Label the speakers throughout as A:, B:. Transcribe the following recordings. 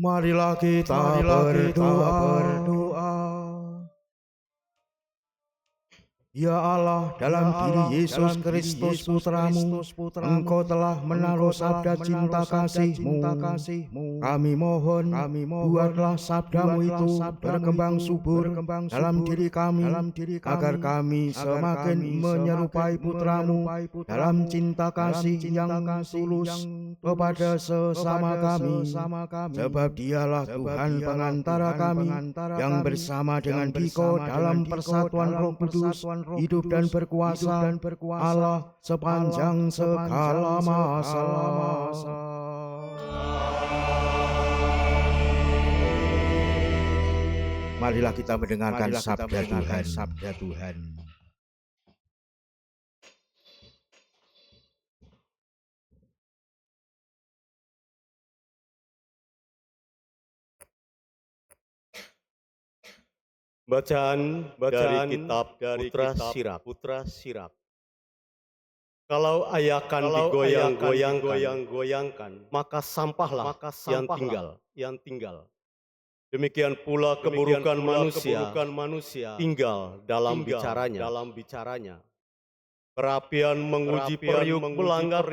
A: Marilah kita berdoa. Ya Allah, dalam diri Yesus Kristus Putramu, Engkau telah menaruh sabda cinta kasih-Mu. Kami mohon, buatlah sabdamu itu berkembang subur dalam diri kami, agar kami semakin menyerupai Putramu dalam cinta kasih yang tulus kepada sesama kami. Sebab Dialah Tuhan pengantara kami, yang bersama dengan Diko dalam persatuan Roh Kudus, hidup dan berkuasa Allah sepanjang segala masa. Marilah kita mendengarkan sabda Tuhan.
B: Bacaan dari kitab Putra Sirap. Kalau ayakan digoyang-goyangkan, maka sampahlah yang tinggal. Demikian pula keburukan manusia tinggal dalam bicaranya. Perapian menguji periuk melanggar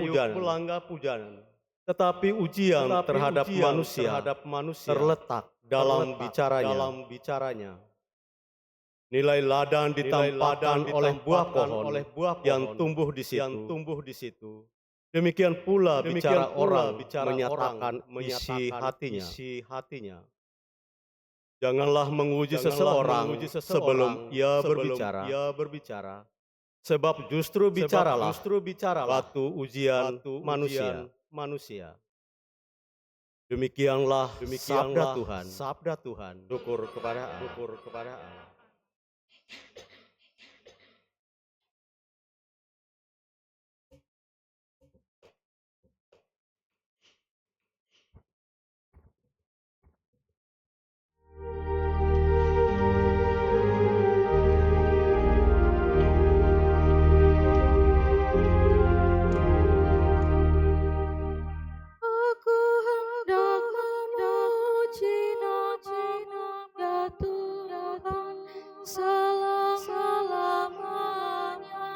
B: pujanan. Tetapi ujian terhadap manusia terletak dalam bicaranya. Nilai ladang ditampakkan oleh buah pohon yang tumbuh di situ. Demikian pula bicara orang menyatakan isi hatinya. Janganlah menguji seseorang sebelum ia berbicara. Sebab justru bicaralah waktu ujian manusia. Demikianlah sabda Tuhan. Syukur kepada Allah.
C: Aku hendak memuji nama-Mu, ya Tuhan, selama-lamanya.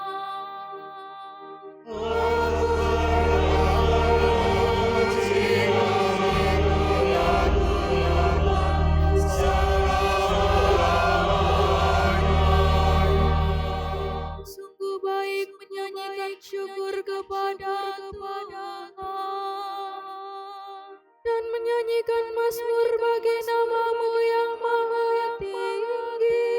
C: Sungguh baik menyanyikan syukur kepada Tuhan dan menyanyikan mazmur bagi nama-Mu yang maha tinggi,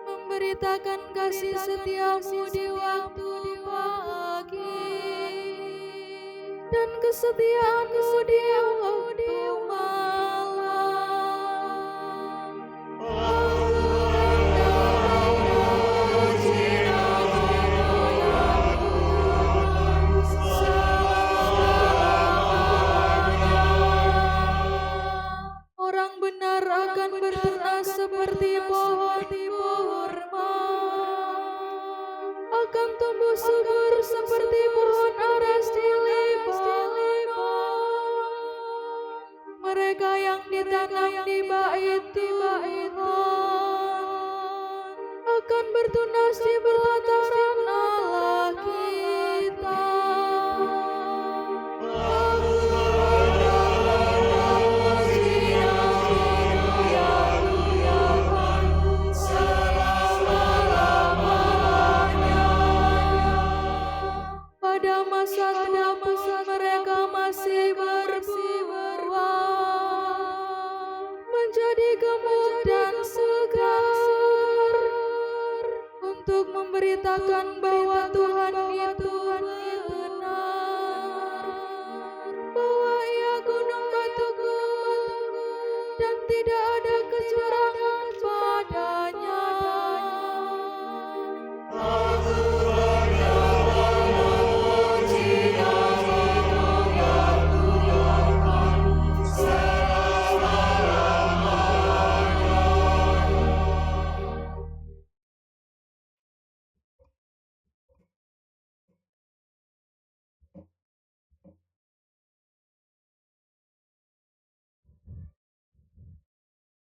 C: memberitakan kasih setia-Mu di waktu pagi dan kesetiaan-Mu di waktu malam. Orang benar akan bertunas seperti pohon kurma, akan tumbuh subur seperti pohon aras di Libanon. Mereka yang ditanam di bait Tuhan akan bertunas di pelataran Allah kita. Pada masa tua pun mereka masih berbuah, menjadi gemuk dan segar, untuk memberitakan bahwa Tuhan itu benar, bahwa Ia gunung batuku dan tidak ada kecurangan padanya.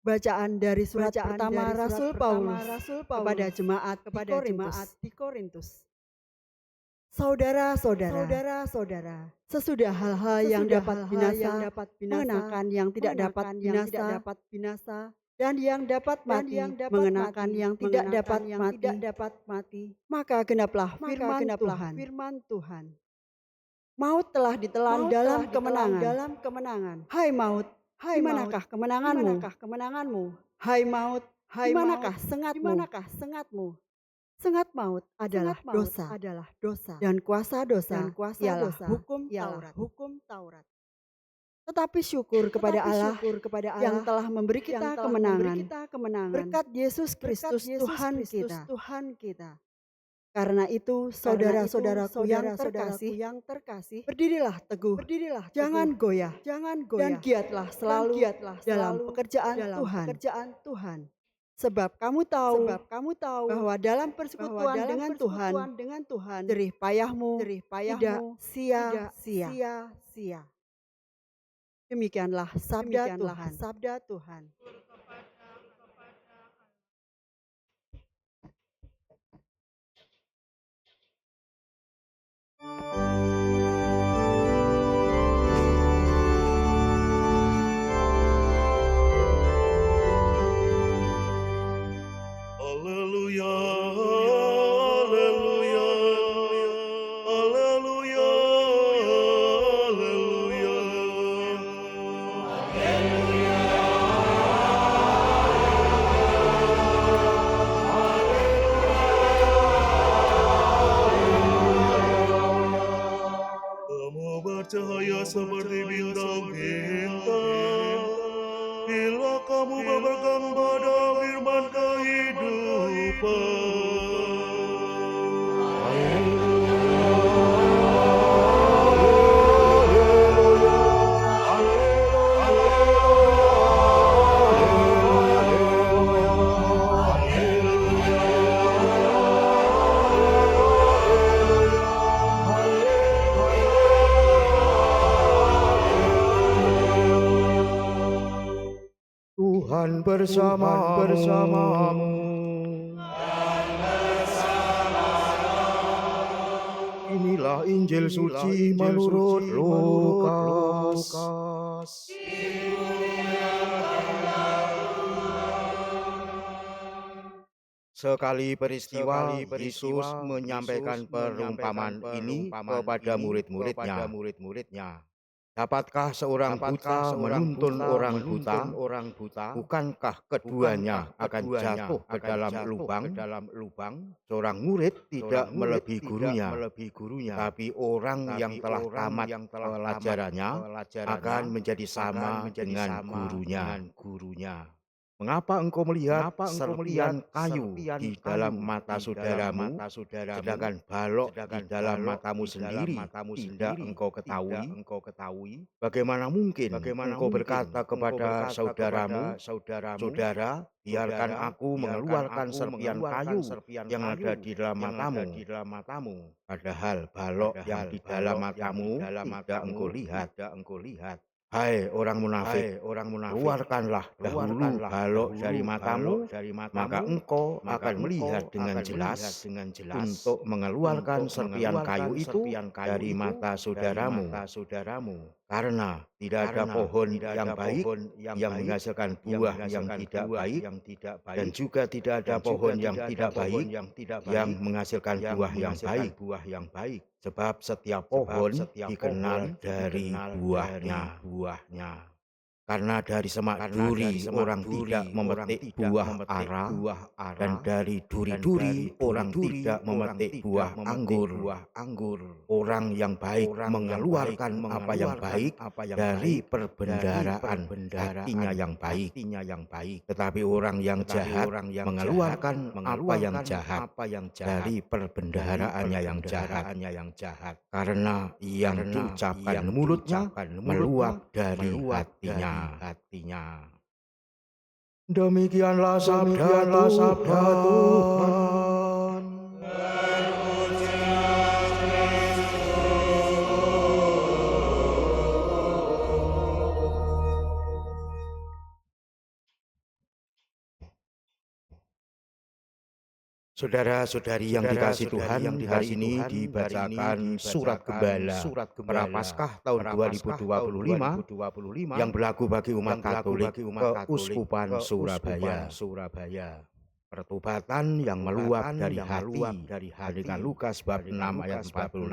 D: Bacaan dari surat pertama Rasul Paulus kepada jemaat di Korintus. Saudara-saudara, sesudah hal-hal yang dapat binasa mengenakan yang tidak dapat binasa, dan yang dapat mati mengenakan yang tidak dapat mati, maka genaplah firman Tuhan. Maut telah ditelan dalam kemenangan. Hai maut, di manakah kemenanganmu? Hai maut, di manakah sengatmu? Sengat maut adalah dosa, dan kuasa dosa ialah hukum Taurat. Tetapi syukur kepada Allah yang telah memberi kita kemenangan berkat Yesus Kristus Tuhan kita. Karena itu, saudara-saudaraku yang terkasih, berdirilah teguh, jangan goyah, dan giatlah selalu dalam pekerjaan Tuhan. Sebab kamu tahu bahwa dalam persekutuan dengan Tuhan, jerih payahmu tidak sia-sia. Demikianlah sabda Tuhan.
E: Haleluya, haleluya, haleluya, haleluya. Kamu bercahaya seperti bintang-bintang, bila kamu berpegang pada firman kehidupan.
A: Tuhan bersamamu. Inilah Injil suci menurut Lukas. Sekali peristiwa, Yesus menyampaikan perumpamaan ini kepada murid-muridnya. Dapatkah seorang buta menuntun orang buta? Bukankah keduanya akan jatuh ke dalam lubang? Seorang murid tidak melebihi gurunya, tapi orang yang telah tamat pelajarannya akan menjadi sama dengan gurunya. Mengapa engkau melihat serpian kayu di dalam mata saudaramu, sedangkan balok di dalam matamu sendiri tidak engkau ketahui? Bagaimana mungkin engkau berkata kepada saudaramu, saudara, biarkan aku mengeluarkan serpian kayu yang ada di dalam matamu, padahal balok yang di dalam matamu tidak engkau lihat. Hai orang munafik, keluarkanlah dahulu balok dari matamu, maka engkau akan melihat dengan jelas untuk mengeluarkan serpian kayu itu dari mata saudaramu. Karena tidak ada pohon yang baik yang menghasilkan buah yang tidak baik, dan juga tidak ada pohon yang tidak baik yang menghasilkan buah yang baik. Sebab setiap pohon dikenal dari buahnya. Karena dari semak duri orang tidak memetik buah ara, dan dari duri-duri orang tidak memetik buah anggur. Orang yang baik mengeluarkan apa yang baik dari perbendaharaan hatinya yang baik. Tetapi orang yang jahat mengeluarkan apa yang jahat dari perbendaharaannya yang jahat. Karena yang diucapkan mulutnya meluap dari hatinya. Demikianlah sabda Tuhan. Saudara-saudari yang dikasih Tuhan, hari ini dibacakan surat Gembala Prapaskah tahun 2025 yang berlaku bagi umat Katolik Keuskupan Surabaya. Pertobatan yang meluap dari hati dengan Lukas bab 6 ayat 45.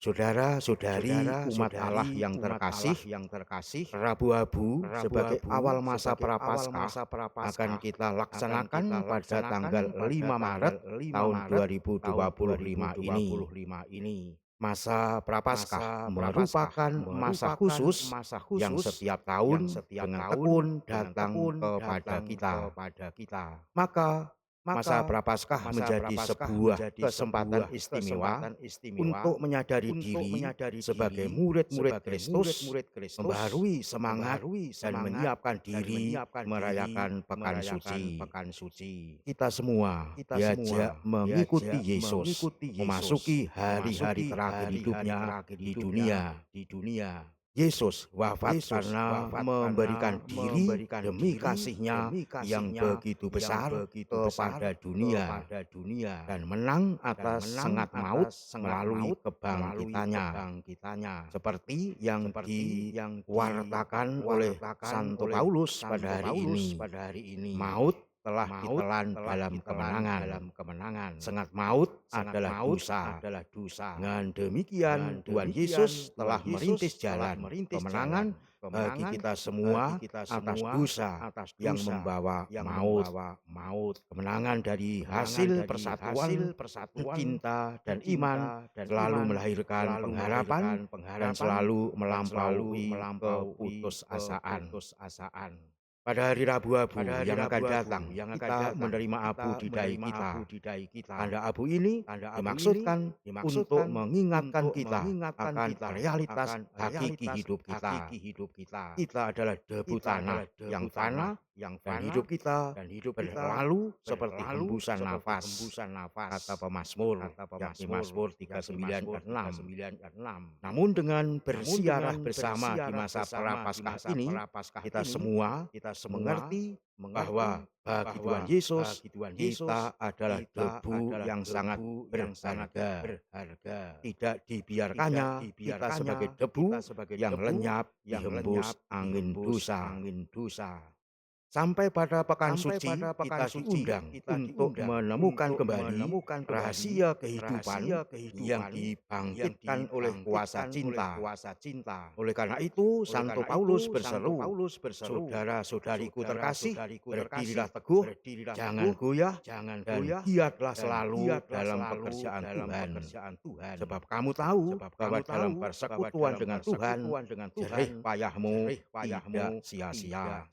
A: Saudara-saudari umat Allah yang terkasih, Rabu-Abu sebagai awal masa Prapaskah akan kita laksanakan pada tanggal 5 Maret tahun 2025 ini. Masa Prapaskah merupakan masa khusus yang setiap tahun dengan tekun datang kepada kita. Maka masa Prapaskah menjadi sebuah kesempatan istimewa untuk menyadari diri sebagai murid-murid Kristus, membaharui semangat dan menyiapkan diri merayakan Pekan Suci. Kita semua diajak mengikuti Yesus memasuki hari-hari terakhir hidupnya di dunia. Yesus wafat karena memberikan diri demi kasih-Nya yang begitu besar kepada dunia dan menang atas sengat maut melalui kebangkitannya. Seperti yang diwartakan oleh Santo Paulus pada hari ini. Maut telah ditelan dalam kemenangan. Sengat maut adalah dosa. Dengan demikian Tuhan Yesus telah merintis jalan kemenangan bagi kita semua atas dosa yang membawa maut. Kemenangan dari hasil persatuan cinta dan iman selalu melahirkan pengharapan dan selalu melampaui keputusasaan. Pada hari Rabu-Abu yang akan datang, kita menerima abu di dahi kita. Tanda abu ini dimaksudkan untuk mengingatkan kita akan realitas hakiki hidup kita. Kita adalah debu tanah yang fana, dan hidup kita berlalu seperti hembusan nafas. Kata pemazmur, yakni Mazmur 39 ayat 6. Namun dengan bersiarah bersama di masa Prapaskah ini, kita semua mengerti bahwa bagi Tuhan Yesus kita adalah debu yang sangat berharga. Tidak dibiarkannya kita sebagai debu yang lenyap dihembus angin dosa. Sampai pada Pekan Suci, kita diundang untuk menemukan kembali rahasia kehidupan yang dibangkitkan oleh kuasa cinta. Oleh karena itu, Santo Paulus berseru, saudara-saudariku terkasih, berdirilah teguh, jangan goyah, dan giatlah selalu dalam pekerjaan Tuhan. Sebab kamu tahu bahwa dalam persekutuan dengan Tuhan, jerih payahmu tidak sia-sia.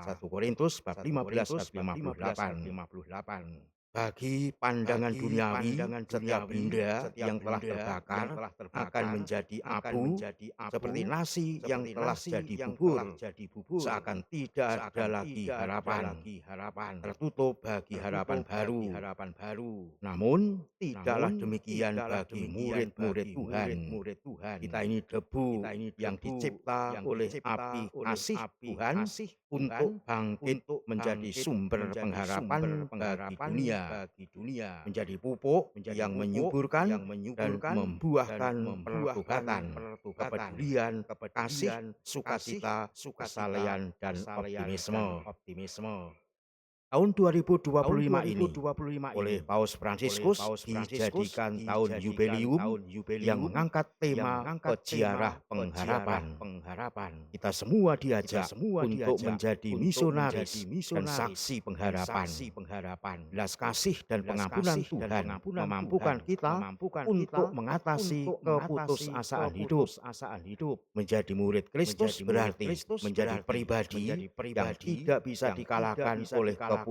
A: 1 Korintus bab 15 ayat 58. Bagi pandangan duniawi, setiap benda yang telah terbakar akan menjadi abu, seperti nasi yang telah jadi bubur, seakan tidak ada lagi harapan, tertutup bagi harapan baru. Namun, tidaklah demikian bagi murid-murid Tuhan. Kita ini debu yang dicipta oleh api kasih Tuhan untuk bangkit menjadi sumber pengharapan bagi dunia, menjadi pupuk yang menyuburkan dan membuahkan pertobatan, kepedulian, kasih, sukacita, kesalehan, dan optimisme. Tahun 2025 ini oleh Paus Fransiskus dijadikan tahun jubileum yang mengangkat tema peziarah pengharapan. Kita semua diajak untuk menjadi misionaris dan saksi pengharapan. Belas kasih dan pengampunan Tuhan memampukan kita untuk mengatasi keputusasaan hidup. Menjadi murid Kristus berarti menjadi pribadi yang tidak bisa dikalahkan oleh keputusasaan.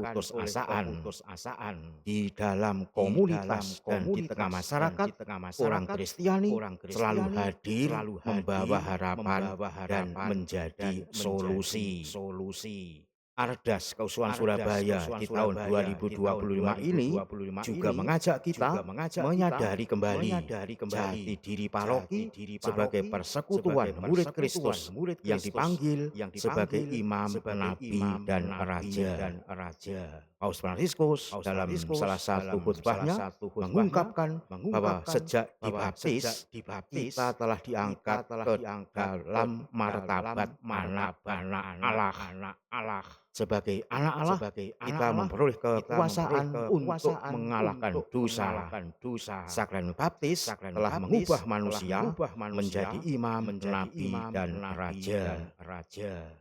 A: Di dalam komunitas dan di tengah masyarakat, orang Kristiani selalu hadir membawa harapan dan menjadi solusi. Ardas Keuskupan Surabaya di tahun 2025 ini juga mengajak kita menyadari kembali jati diri paroki sebagai persekutuan murid Kristus yang dipanggil sebagai imam, nabi, dan raja. Paus Fransiskus dalam salah satu khotbahnya mengungkapkan bahwa sejak dibaptis kita telah diangkat ke dalam martabat anak-anak Allah. Sebagai anak Allah, kita memperoleh kekuasaan untuk mengalahkan dosa. Sakramen baptis telah mengubah manusia menjadi imam, nabi, dan raja.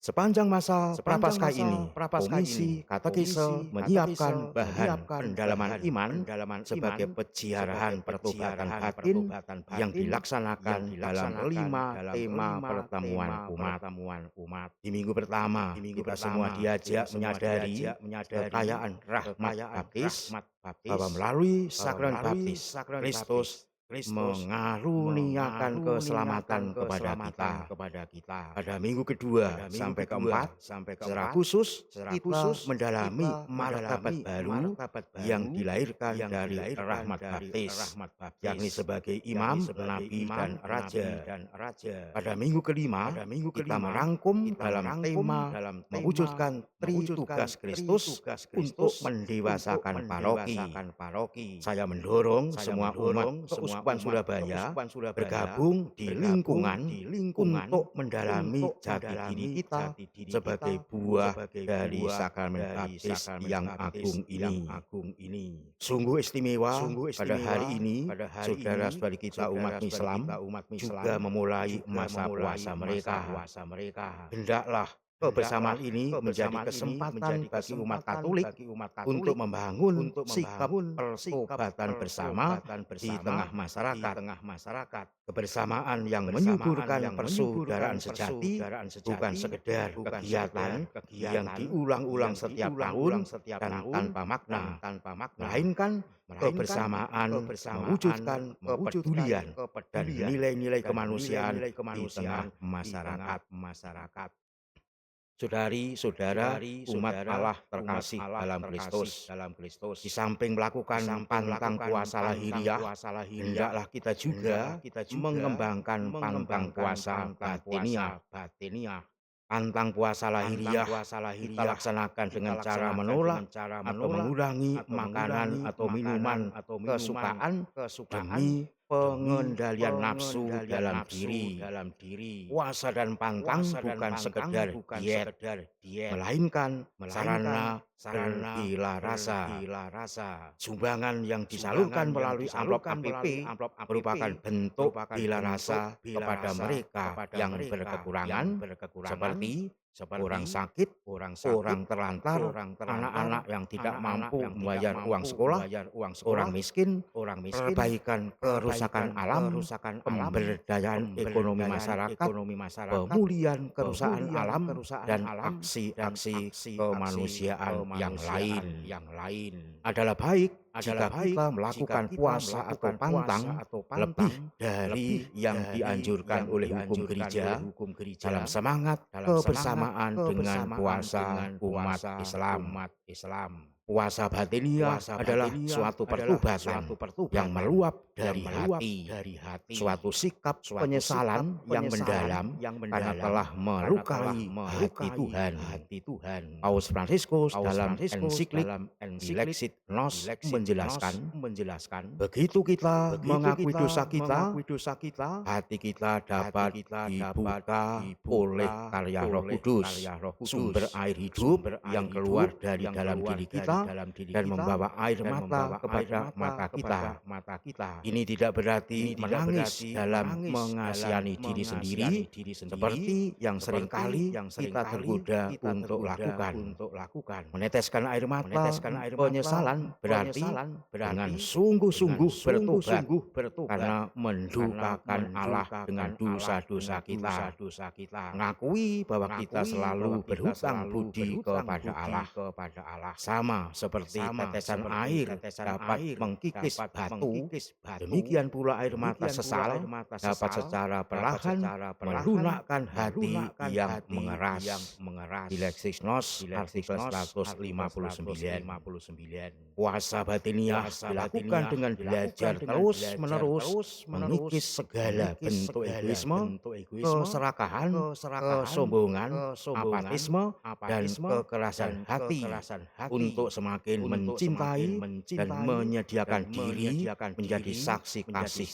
A: Sepanjang masa prapaskah ini, Komisi Katekise menyiapkan bahan pendalaman iman sebagai peziarahan pertobatan batin yang dilaksanakan dalam 5 tema pertemuan umat. Di minggu pertama, kita semua diajak menyadari kekayaan rahmat baptis bahwa melalui sakramen baptis, Kristus mengaruniakan keselamatan kepada kita. Pada minggu kedua sampai keempat, secara khusus kita mendalami martabat baru yang dilahirkan dari rahmat baptis, yakni sebagai imam, nabi, dan raja. Pada minggu kelima, kita merangkum dalam tema mewujudkan tritugas Kristus untuk mendewasakan paroki. Saya mendorong semua umat Keuskupan Surabaya bergabung di lingkungan untuk mendalami jati diri kita sebagai buah dari sakramen baptis yang agung ini. Sungguh istimewa pada hari ini saudara-saudari kita umat Islam juga memulai masa puasa mereka. Hendaklah kebersamaan ini menjadi kesempatan bagi umat Katolik untuk membangun sikap pertobatan bersama di tengah masyarakat. Kebersamaan yang menyuburkan persaudaraan sejati bukan sekedar kegiatan yang diulang-ulang setiap tahun dan tanpa makna, melainkan kebersamaan mewujudkan kepedulian dan nilai-nilai kemanusiaan di tengah masyarakat. Saudari-saudara umat Allah terkasih dalam Kristus, di samping melakukan pantang puasa lahiriah, hendaklah kita juga mengembangkan pantang puasa batiniah. Pantang puasa lahiriah kita laksanakan dengan cara menolak atau mengurangi makanan atau minuman kesukaan demi pengendalian nafsu dalam diri. Puasa dan pantang bukan sekedar diet, melainkan sarana bila rasa. Sumbangan yang disalurkan melalui amplop APP merupakan bentuk bila rasa kepada mereka yang berkekurangan seperti orang sakit, orang terlantar, anak-anak yang tidak mampu membayar uang sekolah, orang miskin, perbaikan kerusakan alam, pemberdayaan ekonomi masyarakat, pemulihan kerusakan alam, dan aksi-aksi kemanusiaan yang lain. Adalah baik jika kita melakukan puasa atau pantang lebih dari yang dianjurkan oleh hukum gereja dalam semangat kebersamaan dengan puasa umat Islam. Puasa batiniah adalah suatu pertobatan yang meluap dari hati, suatu sikap penyesalan yang mendalam karena telah melukai hati Tuhan. Paus Fransiskus dalam ensiklik Dilexit Nos menjelaskan, begitu kita mengakui dosa kita, hati kita dapat dibuka oleh karya Roh Kudus, sumber air hidup yang keluar dari dalam diri kita dan membawa air mata kepada mata kita. Ini tidak berarti menangis dalam mengasihani diri sendiri seperti yang seringkali kita tergoda untuk lakukan. Meneteskan air mata penyesalan berarti dengan sungguh-sungguh bertobat karena mendukakan Allah dengan dosa-dosa kita. Mengakui bahwa kita selalu berhutang budi kepada Allah. Sama seperti tetesan air dapat mengkikis batu, demikian pula air mata sesal dapat secara perlahan melunakkan hati yang mengeras. Dilexisnos artikel 159. Puasa batiniah dilakukan dengan belajar terus-menerus mengikis segala bentuk egoisme, keserakahan, kesombongan, apatisme, dan kekerasan hati untuk semakin mencintai dan menyediakan diri menjadi saksi kasih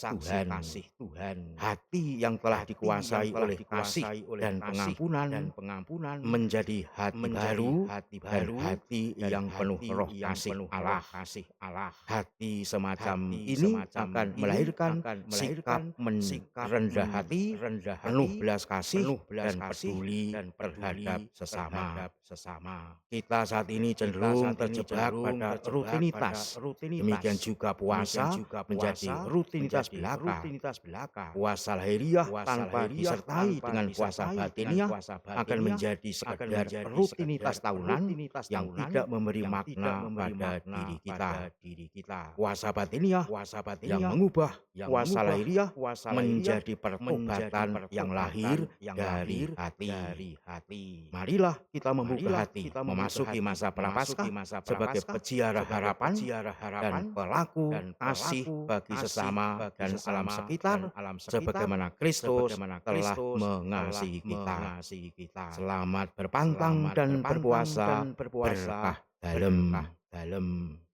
A: Tuhan. Hati yang telah dikuasai oleh kasih dan pengampunan menjadi hati baru dan hati yang penuh roh kasih Allah. Hati semacam ini akan melahirkan sikap rendah hati, penuh belas kasih dan peduli terhadap sesama. Kita saat ini cenderung terjebak pada rutinitas. Demikian juga puasa menjadi rutinitas belaka. Puasa lahiriah tanpa disertai dengan puasa batiniah akan menjadi sekedar rutinitas tahunan yang tidak memberi makna pada diri kita. Puasa batiniah yang mengubah puasa lahiriah menjadi pertobatan yang lahir dari hati. Marilah kita membuka hati, memasuki masa prapaskah sebagai peziarah harapan dan pelaku kasih bagi sesama dan alam sekitar, sebagaimana Kristus telah mengasihi kita. Selamat berpantang dan berpuasa berkah dalam.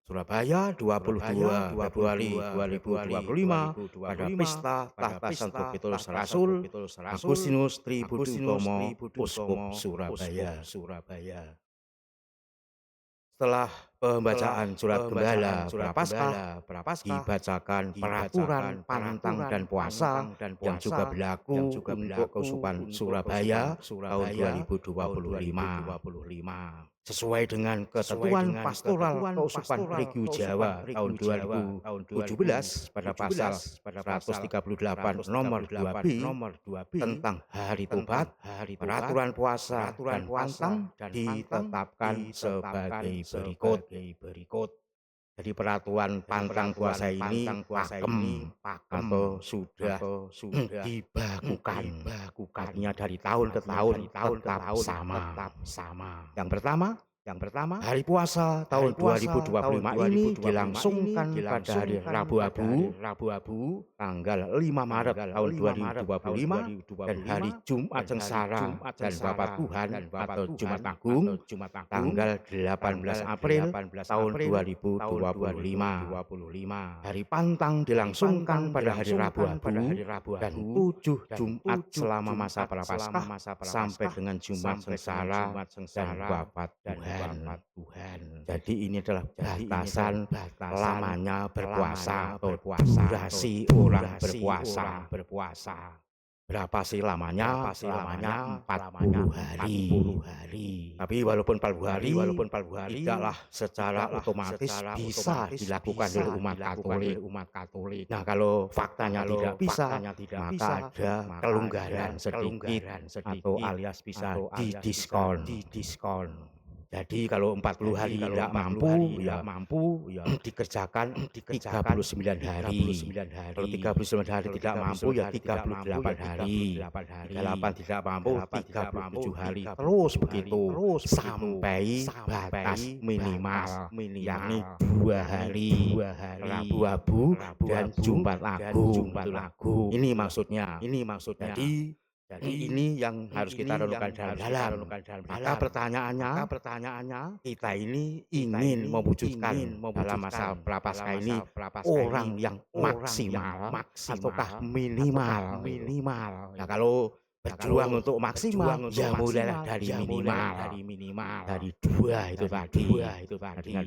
A: Surabaya 22 Februari 2025 pada pesta tahta Santo Petrus Rasul Agustinus Tributomo Uskup Surabaya. Setelah pembacaan surat gembala Prapaskah dibacakan peraturan pantang dan puasa yang juga berlaku untuk Keuskupan Surabaya tahun 2025. Sesuai dengan ketentuan pastoral Keuskupan Regio Jawa tahun 2017 pada pasal 138 nomor 2B tentang hari Tobat, peraturan puasa dan pantang ditetapkan sebagai berikut. Jadi peraturan pantang puasa ini pakem atau sudah dibakukan. Artinya dari tahun ke tahun tetap sama. Yang pertama, hari puasa tahun 2025 ini dilangsungkan pada hari Rabu Abu tanggal 5 Maret tahun 2025 dan hari Jumat Sengsara dan Bapa Tuhan atau Jumat Agung tanggal 18 April tahun 2025. Hari pantang dilangsungkan pada hari Rabu Abu dan 7 Jumat selama masa Prapaskah sampai dengan Jumat Sengsara dan Bapa Tuhan. Jadi ini adalah batasan lamanya berpuasa atau durasi orang berpuasa. Berapa sih lamanya? 40 hari. Tapi walaupun 40 hari tidaklah secara otomatis bisa dilakukan oleh umat Katolik. Nah, kalau faktanya tidak bisa, maka ada kelonggaran sedikit atau alias bisa didiskon. Jadi kalau 40 hari tidak mampu ya dikerjakan 39 hari. Kalau 39 hari tidak mampu ya 38 hari. 38 tidak mampu 37 hari. Terus begitu sampai batas minimal yakni 2 hari. Rabu Abu dan Jumat Agung. Ini maksudnya. Jadi ini yang harus kita renungkan dalam. Maka pertanyaannya, kita ini ingin mewujudkan dalam masa Prapaskah ini orang yang maksimal ataukah minimal. Nah, kalau berjuang untuk maksimal, ya mulailah dari minimal. Dari 2 itu tadi. Dengan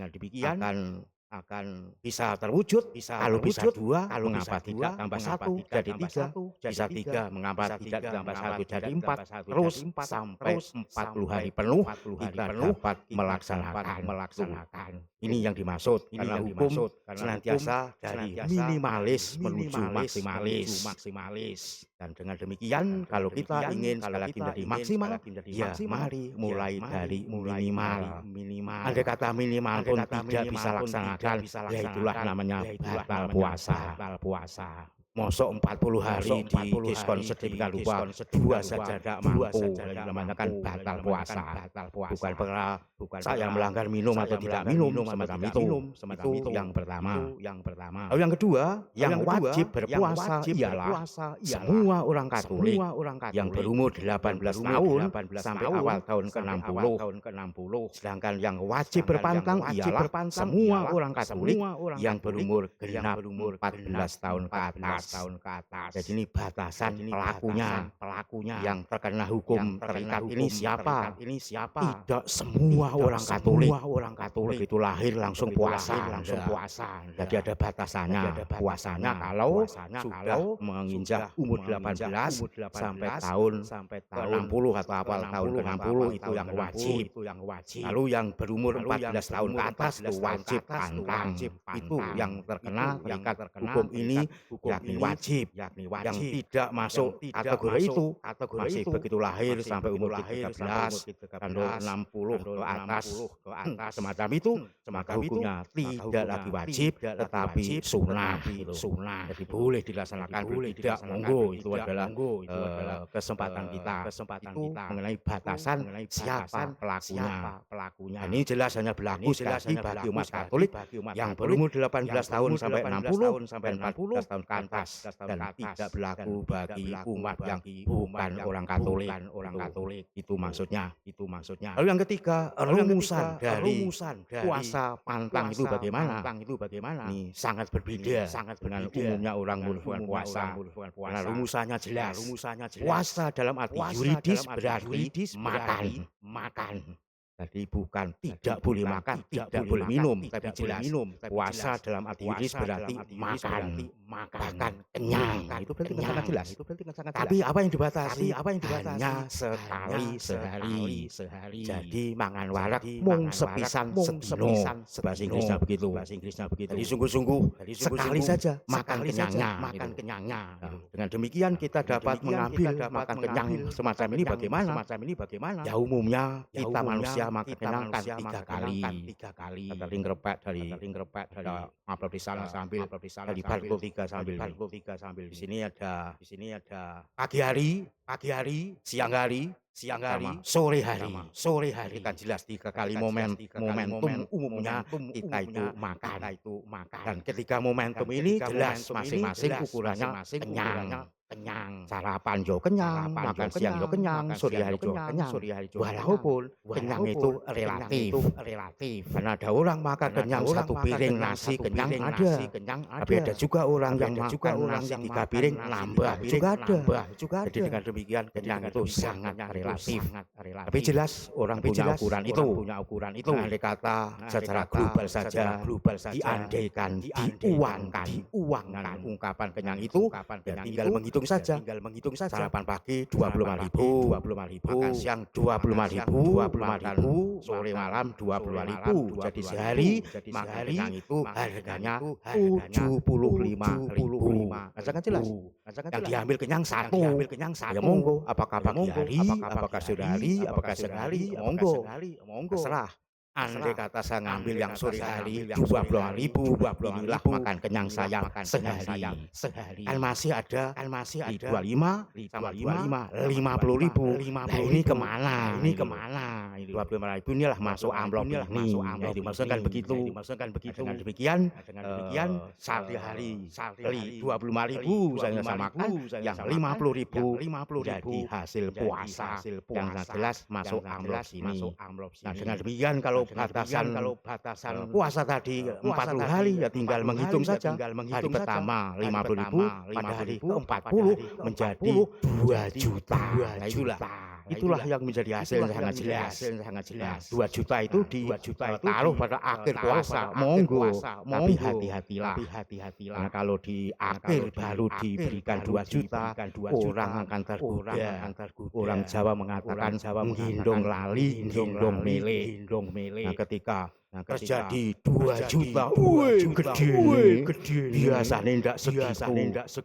A: demikian akan bisa terwujud. Kalau bisa 2, mengapa tidak tambah 1 jadi 3, bisa 3 mengapa tidak tambah 1 jadi 4, terus sampai 40 hari penuh kita dapat melaksanakan. Ini yang dimaksud karena hukum senantiasa dari minimalis menuju maksimalis. Dan dengan demikian, kalau kita ingin sekali lagi menjadi maksimal, ya mari mulai dari minimal. Andai kata minimal pun tidak bisa laksanakan, ya itulah namanya batal puasa. Mosok 40 hari di diskon sedemikian rupa, dua saja tidak mampu, namanya kan batal puasa. Bukan perkara saya melanggar minum atau tidak minum, semacam itu yang pertama. Lalu yang kedua, yang wajib berpuasa ialah semua orang Katolik yang berumur 18 tahun sampai awal tahun ke-60. Sedangkan yang wajib berpantang ialah semua orang Katolik yang berumur genap 14 tahun ke atas. Jadi ini batasan pelakunya yang terkena hukum terikat ini siapa? Tidak semua orang Katolik begitu lahir langsung puasa. Jadi ada batasannya. Puasanya kalau sudah menginjak umur 18 sampai tahun 60 atau awal tahun ke-60 itu yang wajib. Lalu yang berumur 14 tahun ke atas itu wajib pantang. Itu yang terkena terikat hukum ini yakni wajib. Yang tidak masuk kategori itu masih begitu lahir sampai umur 13 dan 60 ke atas semacam itu, maka hukumnya tidak lagi wajib tetapi sunnah. Jadi boleh dilaksanakan, tidak monggo. Itu adalah kesempatan kita mengenai batasan siapa pelakunya. Ini jelas hanya berlaku sekali bagi umat Katolik yang berumur 18 tahun sampai 60 dan 14 tahun ke atas, dan tidak berlaku bagi umat yang bukan orang Katolik. Itu maksudnya. Lalu yang ketiga, rumusan dari puasa pantang itu bagaimana? Ini sangat berbeda dengan umumnya orang bukan puasa. Karena rumusannya jelas. Puasa dalam arti yuridis berarti makan. Jadi bukan tidak boleh makan, tidak boleh minum, tapi jelas puasa dalam arti yuridis berarti makan, bahkan kenyang. Itu berarti sangat jelas. Tapi apa yang dibatasi? Hanya sekali sehari. Jadi mangan warak mung sepisan sedino. Bahasa Inggrisnya begitu. Jadi sungguh-sungguh sekali saja makan kenyangnya. Dengan demikian kita dapat mengambil makan kenyang semacam ini bagaimana? Ya umumnya kita manusia makan kenyang kan 3 kali. Kata ringkrepek dari apel pisang sambil dari balkon 3 sambil. Di sini ada pagi hari, siang hari, sore hari. Kan jelas 3 kali momentum umumnya kita itu makan. Dan ketika momentum ini jelas masing-masing ukurannya kenyang. Sarapan jo kenyang, makan siang jo kenyang, sore hari jo kenyang. Walaupun kenyang itu relatif. Karena ada orang makan kenyang 1 piring nasi kenyang ada. Tapi ada juga orang yang makan nasi 3 piring nambah juga ada. Jadi dengan demikian kenyang itu sangat relatif. Tapi jelas orang punya ukuran itu. Andai kata secara global saja diandaikan, diuangkan ungkapan kenyang itu, ya tinggal menghitung saja. Sarapan pagi 25.000, makan siang 25.000, sore malam 25.000. Jadi sehari makan kenyang itu harganya 75.000. Sangat jelas. Yang diambil kenyang satu. Ya monggo, apakah pagi hari, apakah sore hari, apakah sekali, monggo. Terserah. Andai kata saya ngambil yang sore hari 25.000, inilah makan kenyang saya sehari. Kan masih ada 25 sama 50.000. Nah ini kemana? 25.000 inilah masuk amplop ini. Dimaksudkan begitu. Dengan demikian sehari hari 25.000 saya samakan, yang 50.000 jadi hasil puasa. Yang jelas masuk amplop sini. Nah dengan demikian kalau batasan puasa tadi 40 hari, ya tinggal menghitung saja. Hari pertama 50.000, pada hari ke-40 menjadi 2 juta. Itulah yang menjadi hasil yang sangat jelas. 2 juta itu ditaruh pada akhir puasa, monggo. Tapi hati-hatilah. Karena kalau di akhir baru diberikan 2 juta, orang akan tergoda. Orang Jawa mengatakan menghindong lali, menghindong mele. Nah ketika terjadi 2 juta. Wih, gede. Biasanya ndak segitu.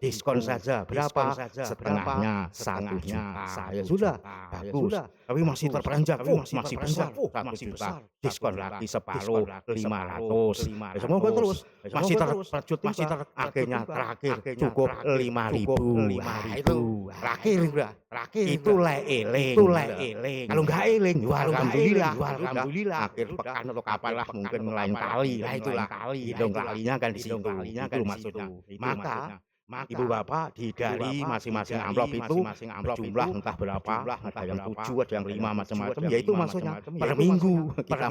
A: Diskon saja. Berapa? Setengahnya 1 juta. Ya sudah, bagus. Tapi masih terperanjak. Masih besar. 1 juta. Diskon lagi separuh 500. Semoga terus. Masih terpecut, akhirnya terakhir cukup 5.000. Itu terakhir udah. Itu eling. Kalau nggak eling, alhamdulillah. Akhir pekan atau kapan lah, mungkin lain kali. Nah itulah hitung kalinya kan di situ. Itu maksudnya. Maka ibu bapak dari masing-masing amplop itu berjumlah entah berapa, ada yang 7, ada yang 5 macam-macam. Ya itu maksudnya per minggu kita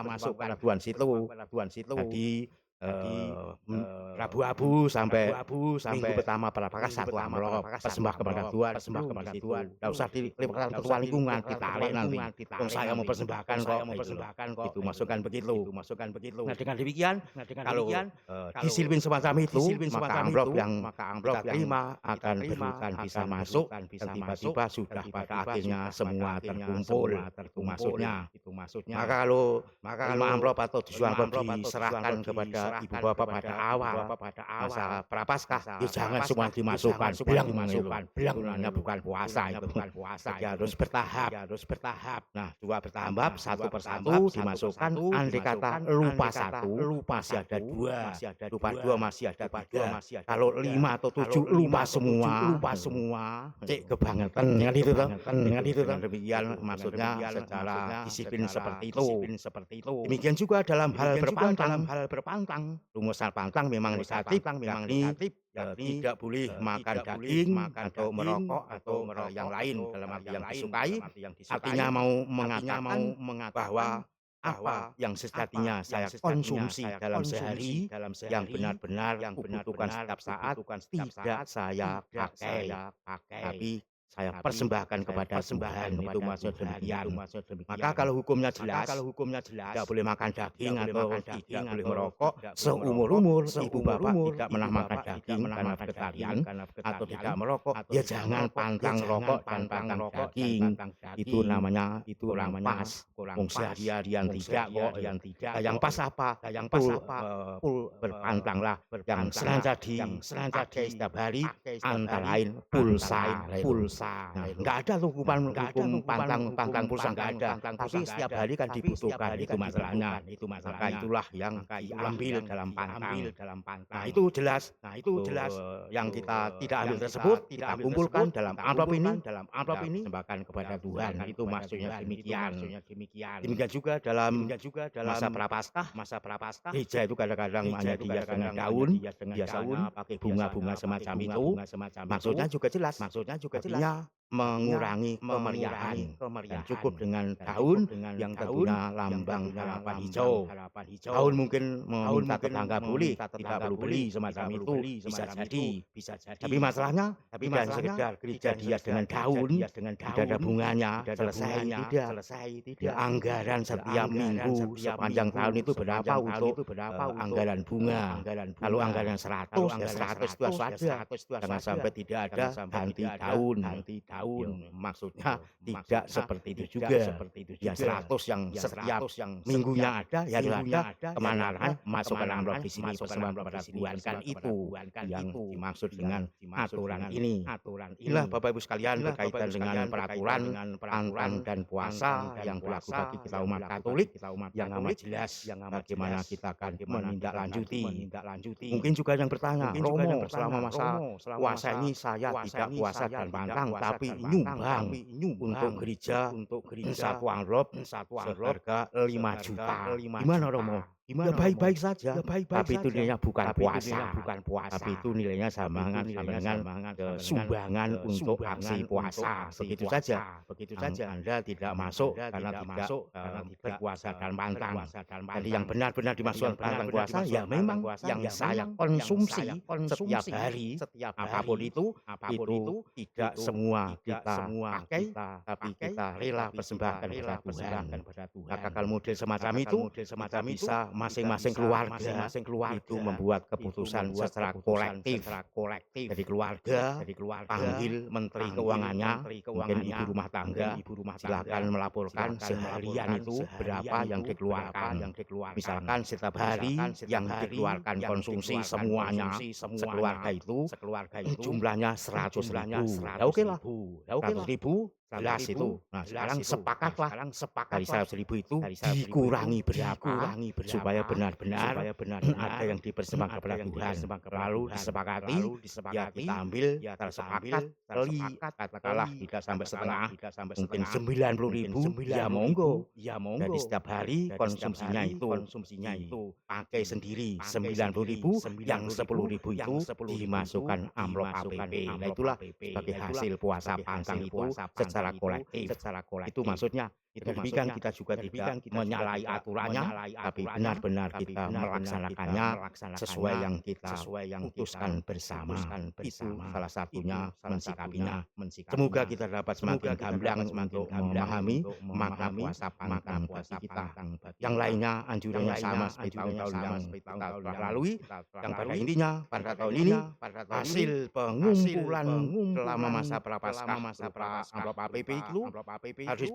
A: masukkan Tuan situ. Jadi Rabu-Abu sampai minggu pertama berapakah 1 amplop persembah kepada Tuhan. Tidak usah dilibatkan ketua lingkungan, ditarik nanti. Saya mau persembahkan kok. Itu masukkan begitu. Nah dengan demikian, kalau disiplin semacam itu, maka amplop yang kita terima akan berikan bisa masuk, dan tiba-tiba sudah pada akhirnya semua terkumpul. Itu maksudnya. Maka kalau 5 amplop atau 7 amplop diserahkan kepada ibu bapak pada awal masa prapaskah, ya jangan semua dimasukkan, bilang bukan puasa itu. Jadi harus bertahap. Nah, 2 bertahap, 1 persatu dimasukkan. Andai kata lupa 1, masih ada 2. Lupa 2 masih ada 3. Kalau 5 atau 7 lupa semua. Cek kebangetan dengan itu. Demikian maksudnya secara disiplin seperti itu. Demikian juga dalam hal berpantang. Rumusan pantang memang negatif, tidak boleh makan daging atau merokok atau yang lain dalam arti yang disukai. Artinya mau mengatakan bahwa apa yang sejatinya saya konsumsi dalam sehari, yang benar-benar kubutuhkan setiap saat, tidak saya pakai, tapi saya persembahkan kepada Tuhan. Itu maksud demikian. Maka kalau hukumnya jelas, tidak boleh makan daging atau tidak boleh merokok seumur-umur ibu bapak tidak pernah makan daging karena vegetarian atau tidak merokok, ya jangan pantang rokok dan pantang daging. Itu namanya kurang pas. Sehari-harian tidak kok. Yang pas apa? Berpantanglah. Yang sengaja setiap hari antara lain pulsa. Nah, nggak ada tuh hukum pantang pulsa, nggak ada. Tapi setiap hari kan dibutuhkan, itu masalahnya. Maka itulah yang diambil dalam pantang. Nah itu jelas. Yang kita tidak ambil tersebut kita kumpulkan dalam amplop ini, sembahkan kepada Tuhan. Itu maksudnya demikian. Demikian juga dalam masa prapaskah. Gereja itu kadang-kadang hanya dihias dengan daun, biasanya pakai bunga-bunga semacam itu. Maksudnya juga jelas. Artinya mengurangi kemeriahan, dan cukup dengan daun yang tentunya lambang harapan hijau. Daun mungkin meminta tetangga boleh, tidak perlu beli semacam itu, bisa jadi. Tapi masalahnya bukan sekedar gereja dihias dengan daun, tidak ada bunganya, selesai tidak. Anggaran setiap minggu sepanjang tahun itu berapa untuk anggaran bunga. Kalau anggaran 100, ya 100 itu saja. Jangan sampai tidak ada ganti daun. Maksudnya tidak seperti itu juga. Ya 100 yang setiap minggunya ada, ya ada kemana-mana masuk ke amplop di sini persembahan kepada Tuhan, kan itu yang dimaksud dengan aturan ini. Inilah Bapak Ibu sekalian berkaitan dengan peraturan pantang dan puasa yang berlaku bagi kita umat Katolik, yang amat jelas bagaimana kita akan menindaklanjuti. Mungkin juga yang bertanya, Romo, selama masa puasa ini saya tidak puasa dan pantang, tapi nyumbang untuk gereja 1 amplop seharga 5 juta. Gimana Romo? Ya baik-baik saja, tapi itu nilainya bukan puasa, tapi itu nilainya sama dengan sumbangan untuk aksi puasa. Begitu saja. Anda tidak masuk karena tidak berpuasa dan pantang. Jadi yang benar-benar dimasukkan pantang puasa, ya memang yang saya konsumsi setiap hari, apapun itu tidak semua kita pakai, tapi kita rela persembahkan kepada Tuhan. Maka kalau model semacam itu, kita bisa masing-masing keluarga itu membuat keputusan secara kolektif. Jadi keluarga panggil Menteri Keuangannya, mungkin ibu rumah tangga, silakan melaporkan seharian itu berapa yang dikeluarkan. Misalkan setiap hari yang dikeluarkan konsumsi semuanya sekeluarga itu jumlahnya 100.000. Ya oke lah, 100.000 jelas itu. Nah sekarang sepakatlah dari 100.000 itu dikurangi berapa supaya benar-benar ada yang dipersembahkan kepada Tuhan. Lalu disepakati, ya kita ambil tersepakat katakanlah tidak sampai setengah, mungkin 90.000, ya monggo. Jadi setiap hari konsumsinya itu pakai sendiri 90.000, yang 10.000 itu dimasukkan amplop APP. Nah itulah sebagai hasil puasa pantang itu secara kolektif. Itu maksudnya. Demikian kita juga tidak menyalahi aturannya, tapi benar-benar kita melaksanakannya sesuai yang kita putuskan bersama. Itu salah satunya mensikapinya. Semoga kita dapat semakin gamblang untuk memahami makna puasa pantang bagi kita. Yang lainnya anjurannya sama seperti tahun-tahun yang kita telah lalui. Yang pada intinya pada tahun ini hasil pengumpulan selama masa prapaskah amplop APP itu harus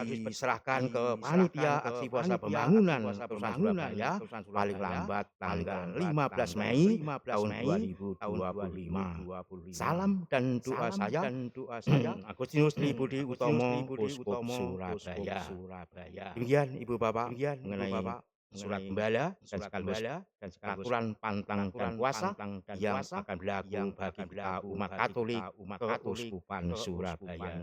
A: diserahkan ke panitia aksi puasa pembangunan Surabaya paling lambat tanggal 15 Mei tahun 2025. Salam dan doa saya Agustinus Tribudi Utomo, Uskup Surabaya. Demikian Ibu Bapak mengenai surat gembala dan sekaligus aturan pantang dan puasa yang akan berlaku bagi umat Katolik keuskupan Surabaya.